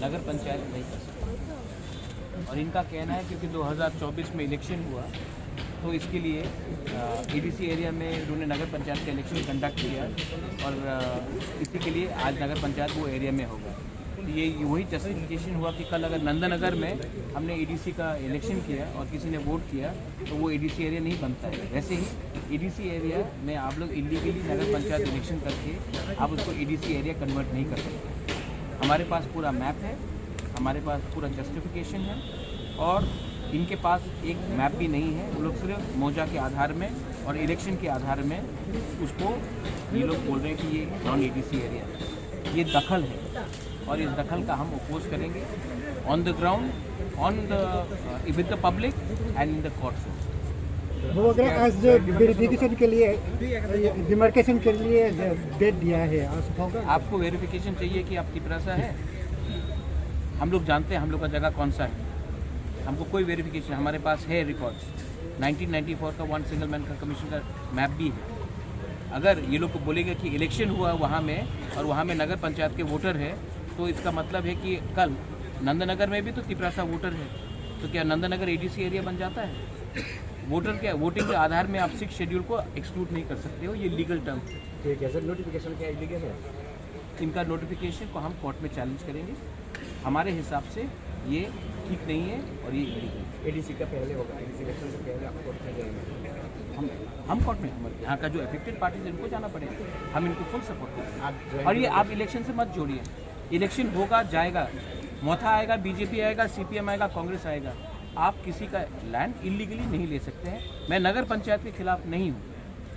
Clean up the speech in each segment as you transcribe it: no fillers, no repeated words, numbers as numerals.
नगर पंचायत नहीं कर सकते। और इनका कहना है क्योंकि 2024 में इलेक्शन हुआ तो इसके लिए ईडीसी एरिया में उन्होंने नगर पंचायत का इलेक्शन कंडक्ट किया और इसी के लिए आज नगर पंचायत वो एरिया में होगा। तो ये वही जस्टिफिकेशन हुआ कि कल अगर नंदनगर में हमने ईडीसी का इलेक्शन किया और किसी ने वोट किया तो वो ईडीसी एरिया नहीं बनता है। वैसे ही ईडीसी एरिया में आप लोग इलीगली नगर पंचायत इलेक्शन करके आप उसको ईडीसी एरिया कन्वर्ट नहीं कर सकते। हमारे पास पूरा मैप है, हमारे पास पूरा जस्टिफिकेशन है और इनके पास एक मैप भी नहीं है। वो लोग सिर्फ मौजा के आधार में और इलेक्शन के आधार में उसको ये लोग बोल रहे हैं कि ये नॉन ईडीसी एरिया है। ये दखल है और इस दखल का हम अपोज करेंगे on the ground, on the with the public and in the courts. वो अगर आज वेरिफिकेशन के लिए डिमार्केशन के लिए डेट दिया है, आपको वेरिफिकेशन चाहिए कि आप तिपरासा है। हम लोग जानते हैं हम लोग का जगह कौन सा है, हमको कोई वेरिफिकेशन, हमारे पास है रिकॉर्ड्स 1994 का वन सिंगल मैन का कमीशन का मैप भी है। अगर ये लोग को बोलेगा कि इलेक्शन हुआ वहाँ में और वहाँ में नगर पंचायत के वोटर है तो इसका मतलब है कि कल नंदनगर में भी तो तिपरासा वोटर है, तो क्या नंदनगर एडीसी एरिया बन जाता है? वोटर के वोटिंग के आधार में आप 6 शेड्यूल को एक्सक्लूड नहीं कर सकते हो, ये लीगल टर्म है। गैजेट नोटिफिकेशन क्या इलीगल है? इनका नोटिफिकेशन को हम कोर्ट में चैलेंज करेंगे। हमारे हिसाब से ये ठीक नहीं है और ये इलीगल है। एडीसी का पहले होगा, एडीसी इलेक्शन से पहले आप कोर्ट में जाएंगे। हम कोर्ट में, हमारे यहाँ का जो अफेक्टेड पार्टी है इनको जाना पड़ेगा, हम इनको फुल सपोर्ट करेंगे। और ये आप इलेक्शन से मत जोड़िए, इलेक्शन होगा जाएगा, मोथा आएगा, बीजेपी आएगा, सीपीएम आएगा, कांग्रेस आएगा, आप किसी का लैंड इलीगली नहीं ले सकते हैं। मैं नगर पंचायत के खिलाफ नहीं हूँ,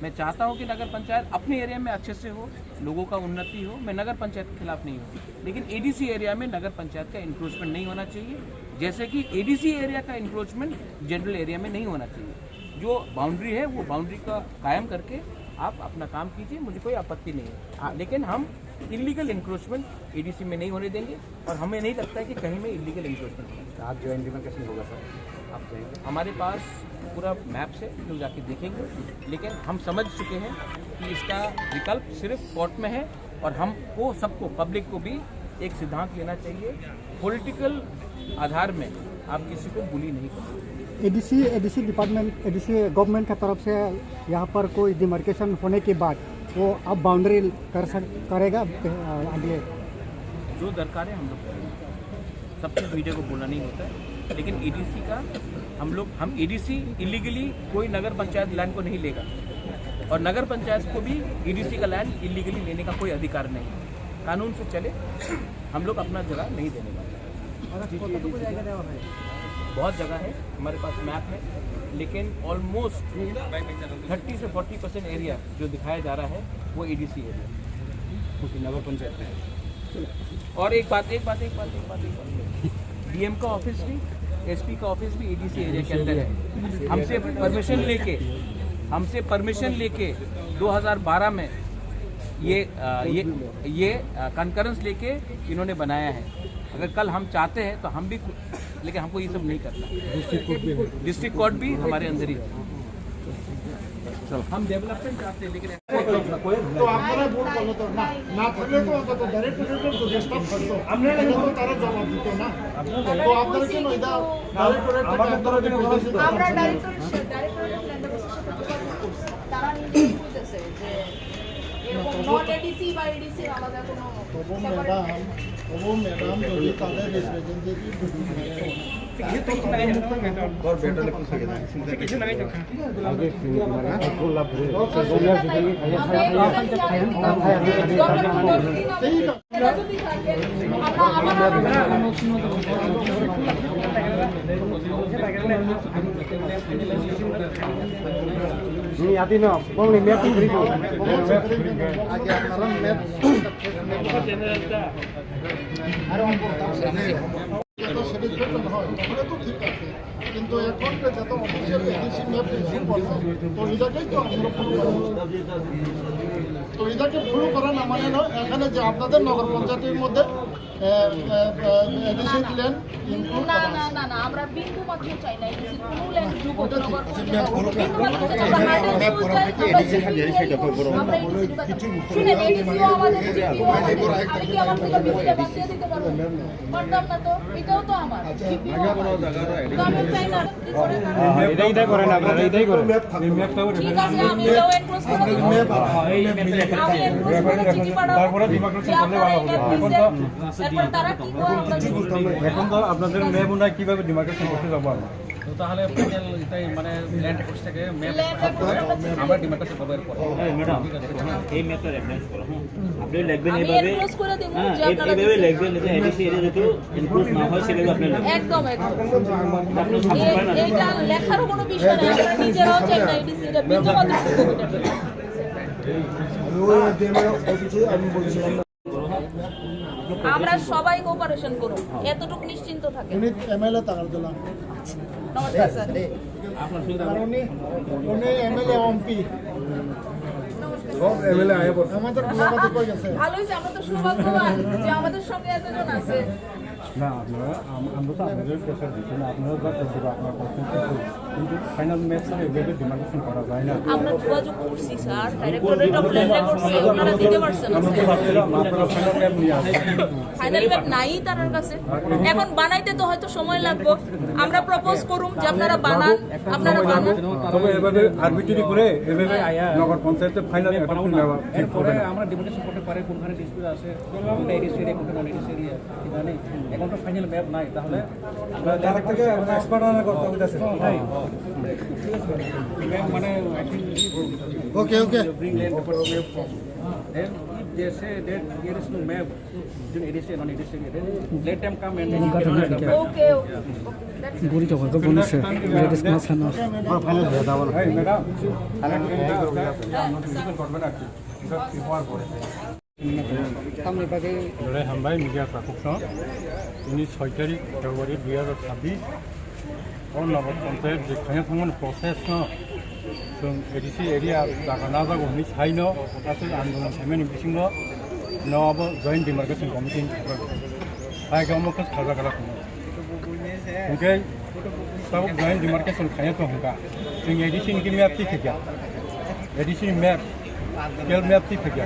मैं चाहता हूँ कि नगर पंचायत अपने एरिया में अच्छे से हो, लोगों का उन्नति हो। मैं नगर पंचायत के खिलाफ नहीं हूँ, लेकिन एडीसी एरिया में नगर पंचायत का इंक्रोचमेंट नहीं होना चाहिए, जैसे कि एडीसी एरिया का इंक्रोचमेंट जनरल एरिया में नहीं होना चाहिए। जो बाउंड्री है वो बाउंड्री का कायम करके आप अपना काम कीजिए, मुझे कोई आपत्ति नहीं है, लेकिन हम इलीगल इंक्रोचमेंट एडीसी में नहीं होने देंगे और हमें नहीं लगता है कि कहीं में इलीगल इंक्रोचमेंट होगा। आप जो डिमार्केशन होगा सर, आप जाएंगे? हमारे पास पूरा मैप से लोग जाके देखेंगे, लेकिन हम समझ चुके हैं कि इसका विकल्प सिर्फ कोर्ट में है और हमको सबको, पब्लिक को भी एक सिद्धांत लेना चाहिए, पॉलिटिकल आधार में आप किसी को बुली नहीं कर सकते। एडीसी डिपार्टमेंट, एडीसी गवर्नमेंट की तरफ से यहाँ पर कोई डिमार्केशन होने के बाद वो अब बाउंड्री करेगा अगले जो दरकार है हम लोग करेंगे। सब चीज़ मीडिया को बोलना नहीं होता है, लेकिन एडीसी का हम एडीसी इलीगली कोई नगर पंचायत लैंड को नहीं लेगा और नगर पंचायत को भी एडीसी का लैंड इलीगली लेने का कोई अधिकार नहीं। कानून से चले, हम लोग अपना जगह नहीं देने वाले। बहुत जगह है, हमारे पास मैप है, लेकिन ऑलमोस्ट 30 से 40% एरिया जो दिखाया जा रहा है वो एडीसी एरिया नगर पंचायत में। और एक बात डीएम का ऑफिस भी, एसपी का ऑफिस भी एडीसी एरिया के अंदर है। हमसे परमिशन लेके 2012 में ये कंकरेंस लेके इन्होंने बनाया है। अगर कल हम चाहते हैं तो हम भी, लेकिन हमको ये सब नहीं करना। डिस्ट्रिक्ट कोर्ट भी हमारे अंदर ही है। हम डेवलपमेंट चाहते हैं, लेकिन तो আপনারা ভোট করলে তো না না থাকলে তো অন্তত ডাইরেক্টরেটের তো ডিস্টার্ব করতো, আমরা তো তারা জবাব দিত না। তো আপনারা কেন এটা ডাইরেক্টরেট আমরা ডাইরেক্টরেটের তারা নিজে বলতেছে যে এরকম নন এডিসি বা এডিসি আলাদা কোনো ম্যাডাম যদি তাদের রিপ্রেজেন্টেটিভ और बेटर ने पूछा गया আমরা ini hati no, boleh lihat di video. আগে আপনারা ম্যাপ তো সেটিসফ্যাকশন হয় তাহলে তো ঠিক আছে, কিন্তু এখন যত অফিসিয়াল এডিসি ম্যাপ ইস্যু করছে তো এটাকেই তো আমরা ফলো করব। তো এটাকে ফলো করা না মানে নয় এখানে যে আপনাদের নগর পঞ্চায়েতের মধ্যে এডিসি ল্যান্ড ইনক্লুড না করা না আছে। না না আমরা বিন্দু মাত্র চাই না এডিসি কোনো ল্যান্ড যুবক নগর ম্যাপ করা থেকে এডিসি খালি সেটা বড় কিছু শুনে এডিসিও আমাদের আমি কি আমার থেকে বেশি বাঁচিয়ে দিতে পারবো পারতাম না তো, এটাও তো আমার। GPO আমার। তো আমি চাই না, কি করে না? এটাই করেন আপনারা, এটাই করেন। ঠিক আছে, আমি law enclose করে দেবো। আমি enclose করে চিঠি পাঠাবো। তারপরে demarcation করলে ভালো হবে। এরপর তারা কি করে আমরা দেখবো। এখন তো আপনাদের ম্যাপ অনুযায়ী কিভাবে ডিমার্কেশন করতে যাবো আমরা? তো তাহলে ফাইনাল এটাই মানে ল্যান্ড রেকর্ডস থেকে ম্যাপ Land record আমরা আমরা ডিমার্কেশন করবো এরপর। ম্যাডাম এই ম্যাপটা রেফারেন্স করো, হ্যাঁ আপনি লিখবেন আমি এইভাবে, enclose করে দেবো হ্যাঁ যে আপনারা এইভাবে লিখবেন যে এডিসি এরিয়া যেহেতু ইনক্লুড না হয় সেগুলো আপনি লিখবেন। একদম একদম। আপনি সাবস্ক্রাইব না এইটা লেখারও কোনো বিষয় নেই, আমরা নিজেরাও চাই না এডিসি এটা বিন্দুমাত্র আমরা সবাই কোঅপারেশন করব, এতটুকু নিশ্চিন্ত থাকেন। উনি এমএলএ টাকার দিলাম নমস্কার স্যার। আর উনি এমএলএ এমপি আমাদের গোলাপাতি কই গেছে ভালো হয়েছে, আমরা তো সৌভাগ্যবান যে আমাদের সঙ্গে এতজন আছে। না আপনারা আমরা তো আপনাদের প্রেশার দিচ্ছি না, আপনারা যা করতে আপনারা করছেন কিন্তু ফাইনাল ম্যাপ স্যার এভাবে ডিমার্কেশন করা যায় না। আমরা যোগাযোগ করছি স্যার, ডাইরেক্টরেট অফ ল্যান্ড রেকর্ডসে ওনারা দিতে পারছেন না। আমরা তো ভাবছিলাম আপনারা ফাইনাল ম্যাপ নিয়ে আসবেন। ফাইনাল ম্যাপ নাই তার কাছে, এখন বানাইতে তো হয়তো সময় লাগবে। আমরা প্রপোজ করুম যে আপনারা বানান, আপনারা বানান। তবে এভাবে আরবিট্রারি করে এভাবে নগর পঞ্চায়েতে ফাইনাল অ্যাডপ্ট নেওয়া ঠিক হবে না। আমরা ডিমার্কেশন করতে পারি কোনখানে ডিসপিউট আছে, কোনটা এডিসি এরিয়া কোনটা নন এডিসি এরিয়া জানি। এখন তো ফাইনাল ম্যাপ নাই, তাহলে আমরা ডাইরেক্ট থেকে এক্সপার্ট আনা করতে হইতাছে। মানে ওকে ওকে bring land record map from. Then if they say that there is no map between EDC and non-EDC, then let them come and then you can write the map. Okay okay. Final হয়ে যাবে না। এই madam final করবেন আর কি হওয়ার পরে লড়াই হামবাই media প্রাপক্ষ তিনি 6 তারিখ ফেব্রুয়ারি 2026 नगर पंचायत जेखाने थांगोन प्रसेस जों एडिसि एरिया जागाना जागौनि साइनो आसो आन्दोलन साइमेनि बिसिङो नवाबो जॉइंट डिमार्केशन कमिटि हाय गावमखौ साजागला दङ ओंखाय सब जॉइंट डिमार्केशन खाया तो होगा जों एडिसि नि मैप थि फैया एडिसि मैप स्केल मैप थि फैया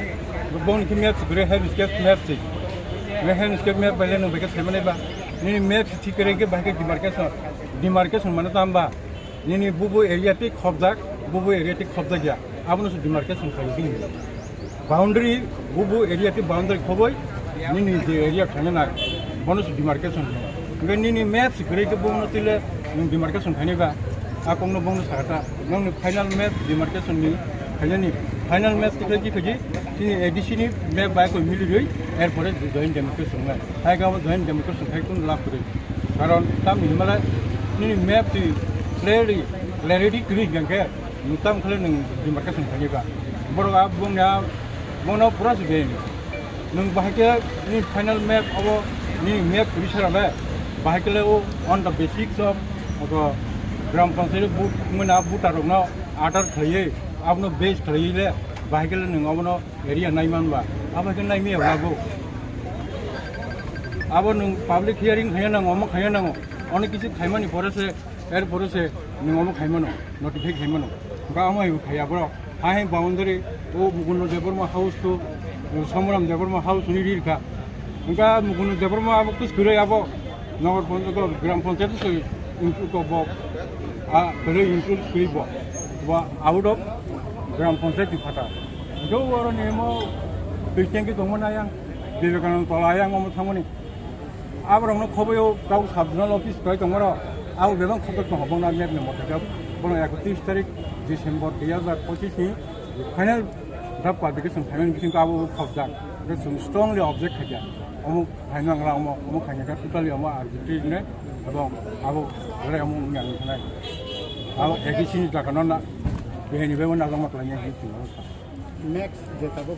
गोबां नि map grey head scale map थि ग्रे हेड स्केल मैप बाले न बेके साइमानेबा नि मैप थि करेके बाके डिमार्केशन माने तांबा नि बुबु एरिया ति खबजाक बुबु एरिया ति खबजा गया आबनो डिमार्केशन खायो बाउंड्री बुबु एरिया ति बाउंड्री खबय नि जे एरिया खाने ना बनस डिमार्केशन ओंखाय नि मैप सिग्रे के बुंनो तिले नि डिमार्केशन खानेबा आकंनो बुंनो साटा नों फाइनल मैप डिमार्केशन नि खायनि फाइनल मैप ति कि फैजि नि एडिसि नि मैप बाय को मिलिरै एरपरे जॉइंट डिमार्केशन ना हाय गाव जॉइंट डिमार्केशन खायखौ लाभ करे कारण ताम हिमालय नि मैप ति क्लैरिटी क्रिक गंके नुताम खले नों डिमार्केशन खानेबा बरगा बुंना मोनो पुरा सिबे नों बाहायके नि फाइनल मैप अब नि मैप रिसराबे बाहायके on the basics of gram panchayat बुट मोना बुटारनो आर्डर खयै आपनो बेस खयैले बाहायके नों अबनो एरिया नायमानबा आबाके नायमे लागो अब नों पब्लिक हियरिंग खाया नांगो अमा खाया नांगो अनेक किसी खायमानि परेसे एर परेसे नों अमा खायमानो नोटिफाइ खायमानो बा अमाय खाया ब्रो हाय बाउंड्री ओ मुकुन्द देबरमा हाउस तो समराम देबरमा हाउस नि रिरका उनका मुकुन्द देबरमा अब कुछ करे अब नगर पंचायत ग्राम पंचायत से इनपुट अब आ करे इनपुट करिबो बा आउट ऑफ ग्राम पंचायत नि फाटा जो और नेमो बिटेंगे दंमोन आयां विवेकानंद तलायां अम थांमोनि आबरनो खबयो गाव साबजोनल अफिस काय दंमरो आउ बेबां खबर दं हबना मेपनि मथायाव बनो 31 तारिख डिसेम्बर 2025 नि फाइनल ड्राफ्ट पब्लिकेशन फाइनल बिसिंग आबो खबजा जों स्ट्रंगलि ऑब्जेक्ट खाया अमुक फाइनांगला अमुक खायनाका टोटाली अमा आर्बिट्रेरि ने এবং आबो रे अमुक न्यानि थानाय आबो एगिसि जागाना बेनिबे नाजामा खालामनाय नेक्स्ट जेताबो